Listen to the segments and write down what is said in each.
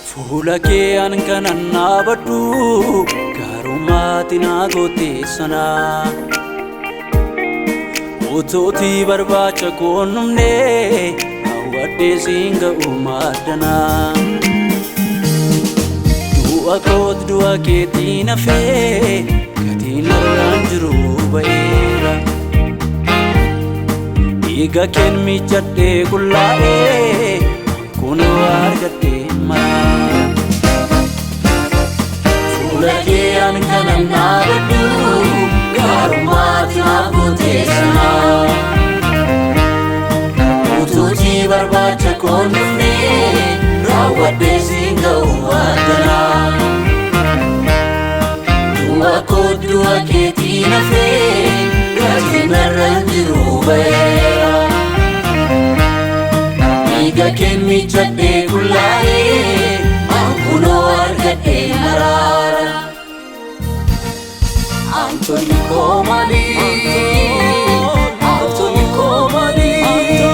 Fuulake ankanan nabaddu gaarummaatti na goote sana Utuuti barbaacha koonnumne hawwadhee siin ga'u maaddana du'a keetii nafee gatiin narraan jiru ba'eera Dhiiga keen miiccadhee qullaa'ee kunoo argadhee maraara Fuulake ankanan nabaddu gaarummaatti na goote sana Utuuti barbaacha koonnumne hawwadhee siin ga'u maaddana Du'a keetii nafee gatiin narraan jiru ba'eera Dhiiga keen miiccadhee qullaa'ee kunoo argadhee maraara Antoni koo malee Antoni koo malee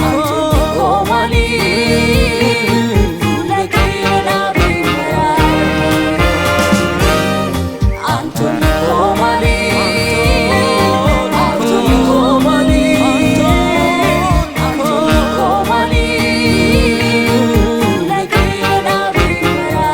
Antoni koo malee Fuula kee dhaabee maraara Antoni koo malee Antoni koo malee Antoni koo malee Fuula kee dhaabee maraara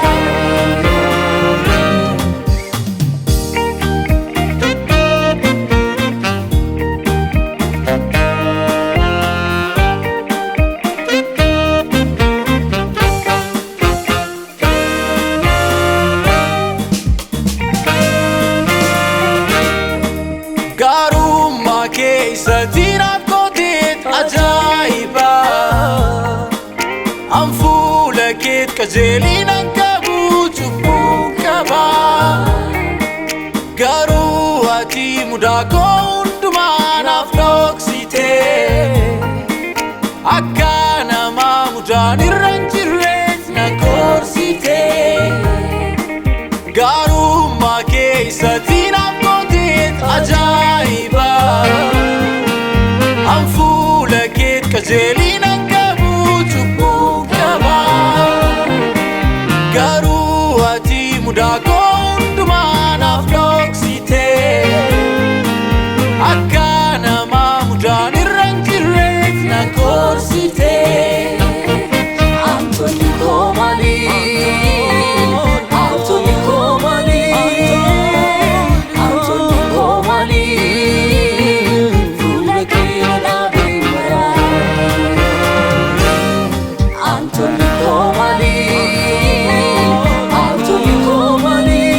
Gaarummaa keessatti naaf gooteet ajaa'iba An fuula keet qajeelinaan qabu cubbuu qaba Garuu ati mudaa koo hundumaa naaf dhoksite Akka namaa mudaan irra hin jirreet na gorsite Gaarummaa keessatti naaf gooteet ajaa'iba An fuula keet qajeelinaan qabu cubbuu qaba Garuu ati mudaa koo hundumaa naaf dhoksite Akka namaa mudaan irra hin jirreet na gorsite Antoni koo malee Antoni koo malee Antoni koo malee Fuula kee dhaabee maraara Antoni koo malee Antoni koo malee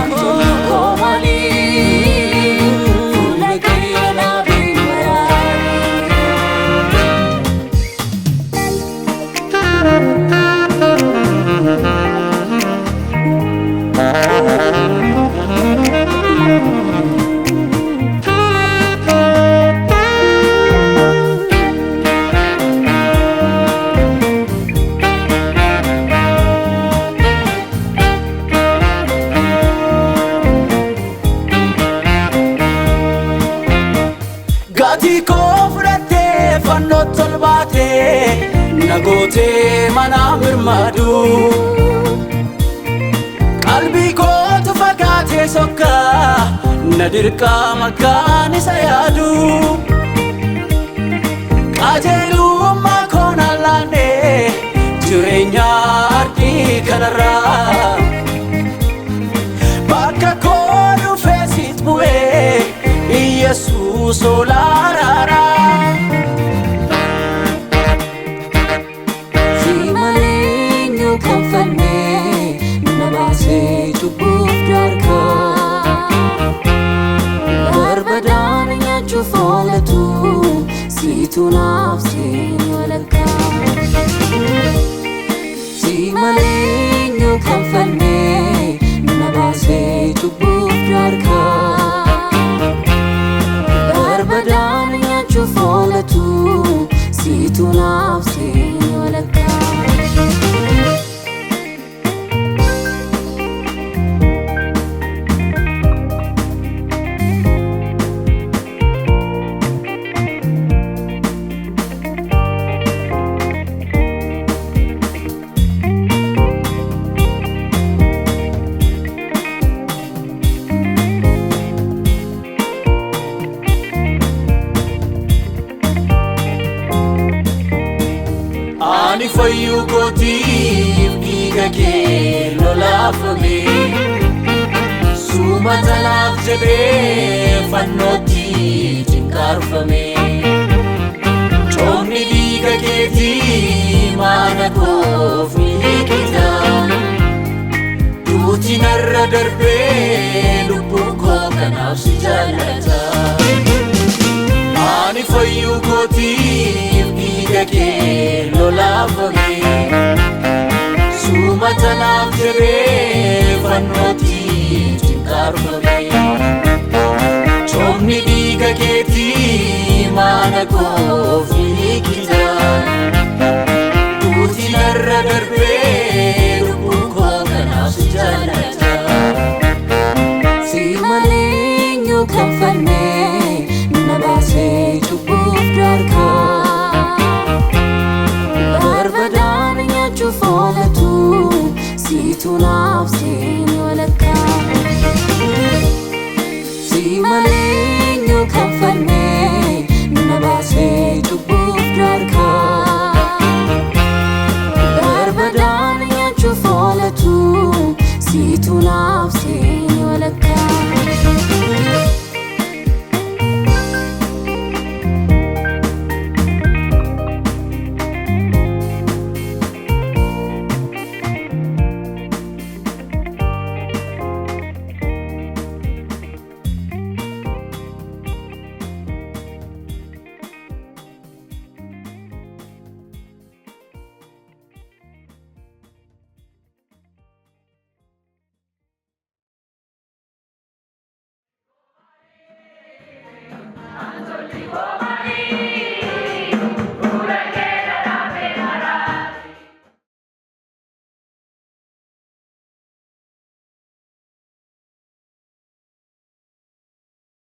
Antoni koo malee Fuula kee dhaabee maraara Gatii koo fudhattee fannoo tolbaatee na gootee mana mirmaadu Qalbii kootu fagaatee sokkaa na dirqaa maqaan isa yaadu Qajeelummaa koo naan laannee jireenya ardii kanarraa Bakka koo dhufee siit bu'ee Yesuus ol araara Si malee eenyu kan fannee na baasee cubbuuf dargaa Barbadaan nyaachuuf oolatu si Situn avsin walakka Si malenyo kan falme Nabase chubuf darka Barbadan nyachu folatu Situn avsin walakka Ani fayyu kotiif dhiiga kee lolaafame Sumata naaf jedhee fannootti cinqaarfame Coomni dhiiga keetii maana koof ni hiikita Duuti narra darbee lubbuun koo kanaaf si jaallata Ani fayyu kotiif dhiiga kee lolaafame Sumata naaf jedhee fannootti cinqaarfame Coomni dhiiga keetii maana koof ni hiikita Duuti narra darbee lubbuun koo kanaaf si jaallata Si malenyo kan falme Nabase chubuf darka Barbadan nyachu folatu Situn avsin walakka Si malenyo kan falme Nabase chubuf darka Barbadan nyachu folatu Situn avsin walakka Anjali Bhomani